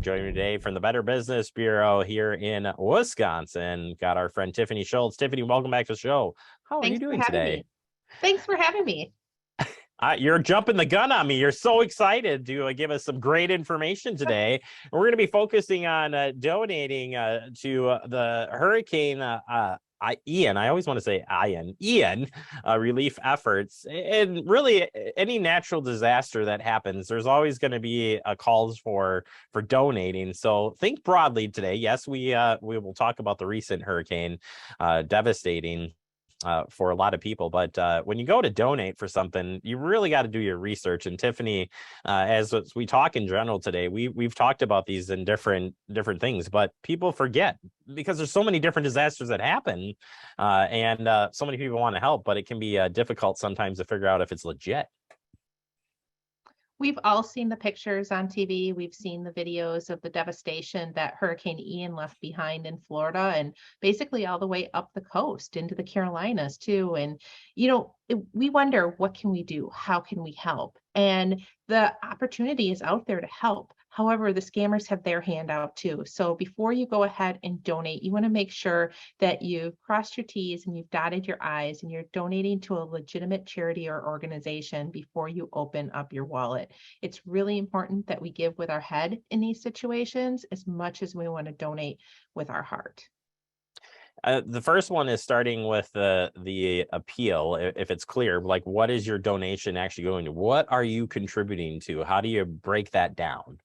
Joining me today from the Better Business Bureau here in Wisconsin, got our friend Tiffany Schultz. Tiffany, welcome back to the show. How are you Thanks for doing having today? me. Thanks for having me. You're jumping the gun on me. You're so excited to give us some great information today. And we're going to be focusing on donating to the hurricane Ian. I always want to say Ian relief efforts. And really, any natural disaster that happens, there's always going to be calls for donating. So think broadly today. Yes, we will talk about the recent hurricane, devastating for a lot of people. But when you go to donate for something, you really got to do your research. And Tiffany, as we talk in general today, we've talked about these in different things, but people forget because there's so many different disasters that happen, and so many people want to help, but it can be difficult sometimes to figure out if it's legit. We've all seen the pictures on TV. We've seen the videos of the devastation that Hurricane Ian left behind in Florida and basically all the way up the coast into the Carolinas too. And, we wonder, what can we do? How can we help? And the opportunity is out there to help. However, the scammers have their hand out too. So before you go ahead and donate, you want to make sure that you've crossed your T's and you've dotted your I's and you're donating to a legitimate charity or organization before you open up your wallet. It's really important that we give with our head in these situations as much as we want to donate with our heart. The first one is starting with the appeal. If it's clear, like, what is your donation actually going to? What are you contributing to? How do you break that down?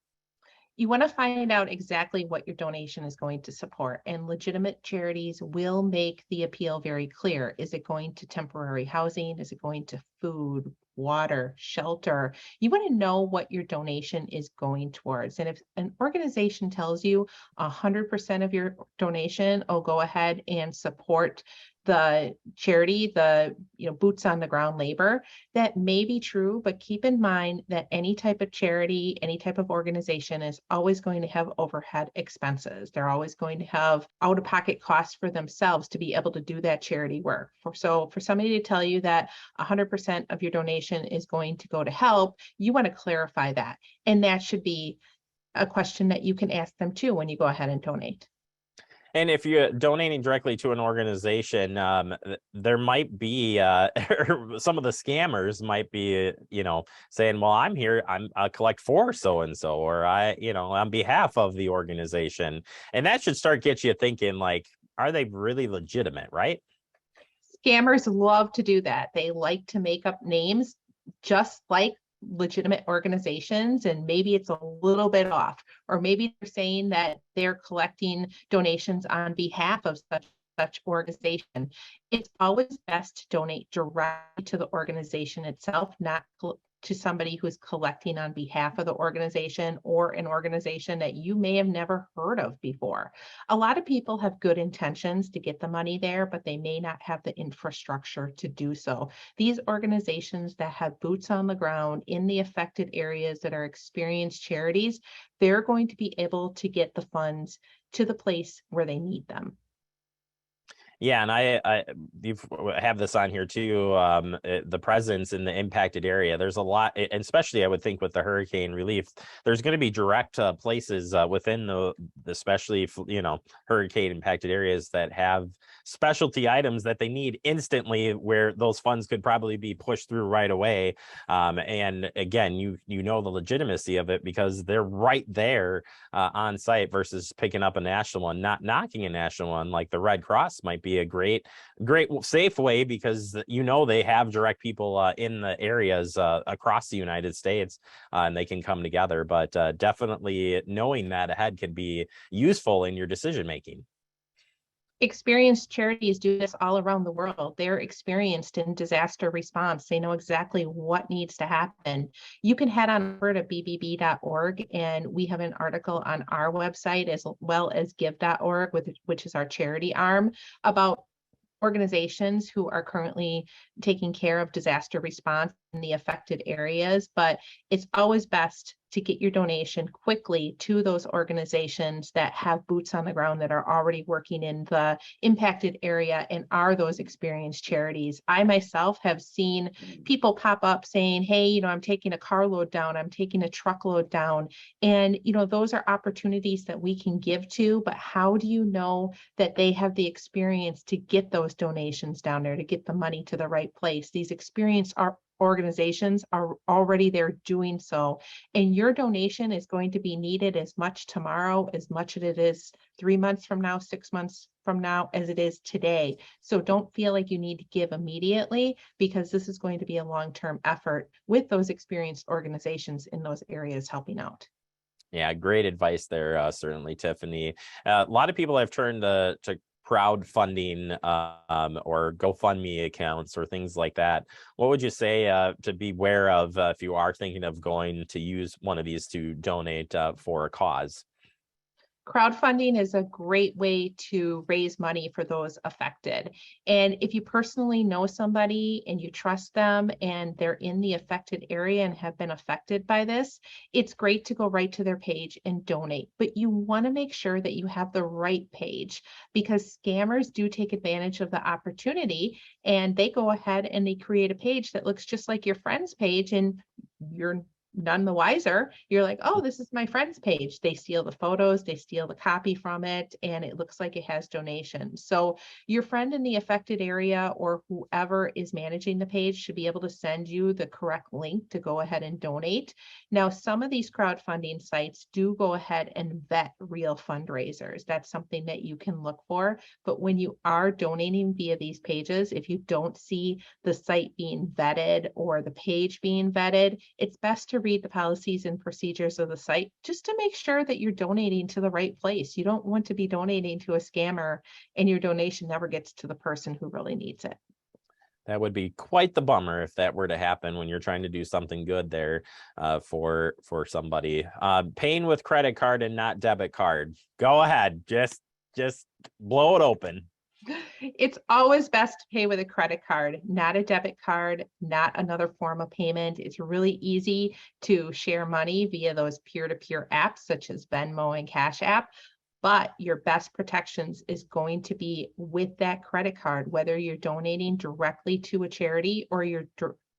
You want to find out exactly what your donation is going to support, and legitimate charities will make the appeal very clear. Is it going to temporary housing? Is it going to food, water, shelter? You want to know what your donation is going towards. And if an organization tells you 100% of your donation, oh, go ahead and support the charity, the boots on the ground labor, that may be true, but keep in mind that any type of charity, any type of organization is always going to have overhead expenses. They're always going to have out-of-pocket costs for themselves to be able to do that charity work. So for somebody to tell you that 100% of your donation is going to go to help, you want to clarify that. And that should be a question that you can ask them too when you go ahead and donate. And if you're donating directly to an organization, there might be some of the scammers might be, saying, well, I'm here, I collect for so-and-so, or on behalf of the organization. And that should get you thinking, like, are they really legitimate, right? Scammers love to do that. They like to make up names just like legitimate organizations, and maybe it's a little bit off, or maybe they're saying that they're collecting donations on behalf of such organization. It's always best to donate directly to the organization itself, not to somebody who's collecting on behalf of the organization or an organization that you may have never heard of before. A lot of people have good intentions to get the money there, but they may not have the infrastructure to do so. These organizations that have boots on the ground in the affected areas that are experienced charities, they're going to be able to get the funds to the place where they need them. Yeah, and I you have this on here too. The presence in the impacted area. There's a lot, and especially I would think with the hurricane relief, there's going to be direct places within the especially hurricane impacted areas that have specialty items that they need instantly, where those funds could probably be pushed through right away. And again, you know the legitimacy of it because they're right there on site versus picking up a national one, not knocking a national one like the Red Cross might be a great safe way because they have direct people in the areas across the United States, and they can come together. But definitely knowing that ahead can be useful in your decision making. Experienced charities do this all around the world. They're experienced in disaster response. They know exactly what needs to happen. You can head on over to bbb.org, and we have an article on our website as well as give.org, which is our charity arm, about organizations who are currently taking care of disaster response in the affected areas. But it's always best to get your donation quickly to those organizations that have boots on the ground, that are already working in the impacted area and are those experienced charities. I myself have seen people pop up saying, hey, I'm taking a carload down, I'm taking a truckload down. And, those are opportunities that we can give to, but how do you know that they have the experience to get those donations down there, to get the money to the right place? These experienced organizations are already there doing so. And your donation is going to be needed as much tomorrow, as much as it is 3 months from now, 6 months from now, as it is today. So don't feel like you need to give immediately, because this is going to be a long-term effort with those experienced organizations in those areas helping out. Yeah, great advice there, certainly, Tiffany. A lot of people have turned to crowdfunding or GoFundMe accounts or things like that. What would you say to beware of if you are thinking of going to use one of these to donate for a cause? Crowdfunding is a great way to raise money for those affected. And if you personally know somebody and you trust them and they're in the affected area and have been affected by this, it's great to go right to their page and donate. But you want to make sure that you have the right page, because scammers do take advantage of the opportunity, and they go ahead and they create a page that looks just like your friend's page, and you're none the wiser. You're like, oh, this is my friend's page. They steal the photos, they steal the copy from it, and it looks like it has donations. So your friend in the affected area or whoever is managing the page should be able to send you the correct link to go ahead and donate. Now, some of these crowdfunding sites do go ahead and vet real fundraisers. That's something that you can look for. But when you are donating via these pages, if you don't see the site being vetted or the page being vetted, it's best to read the policies and procedures of the site just to make sure that you're donating to the right place. You don't want to be donating to a scammer and your donation never gets to the person who really needs it. That would be quite the bummer if that were to happen when you're trying to do something good there for somebody. Paying with credit card and not debit card. Go ahead, just blow it open. It's always best to pay with a credit card, not a debit card, not another form of payment. It's really easy to share money via those peer-to-peer apps such as Venmo and Cash App. But your best protections is going to be with that credit card, whether you're donating directly to a charity or you're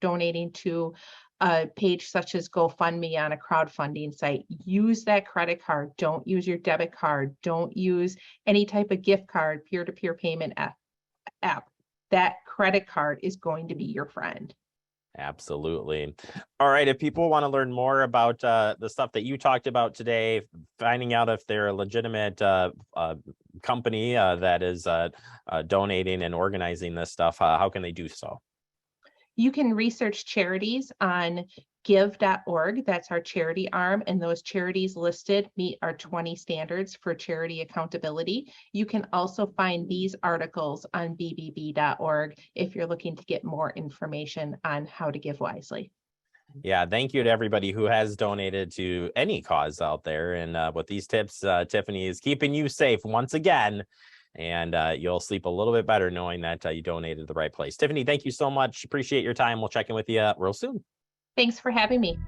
donating to a page such as GoFundMe on a crowdfunding site. Use that credit card. Don't use your debit card. Don't use any type of gift card, peer-to-peer payment app. That credit card is going to be your friend. Absolutely. All right. If people want to learn more about the stuff that you talked about today, finding out if they're a legitimate company that is donating and organizing this stuff, how can they do so? You can research charities on give.org. That's our charity arm. And those charities listed meet our 20 standards for charity accountability. You can also find these articles on BBB.org if you're looking to get more information on how to give wisely. Yeah, thank you to everybody who has donated to any cause out there. And with these tips, Tiffany is keeping you safe once again. And you'll sleep a little bit better knowing that you donated to the right place. Tiffany, thank you so much. Appreciate your time. We'll check in with you real soon. Thanks for having me.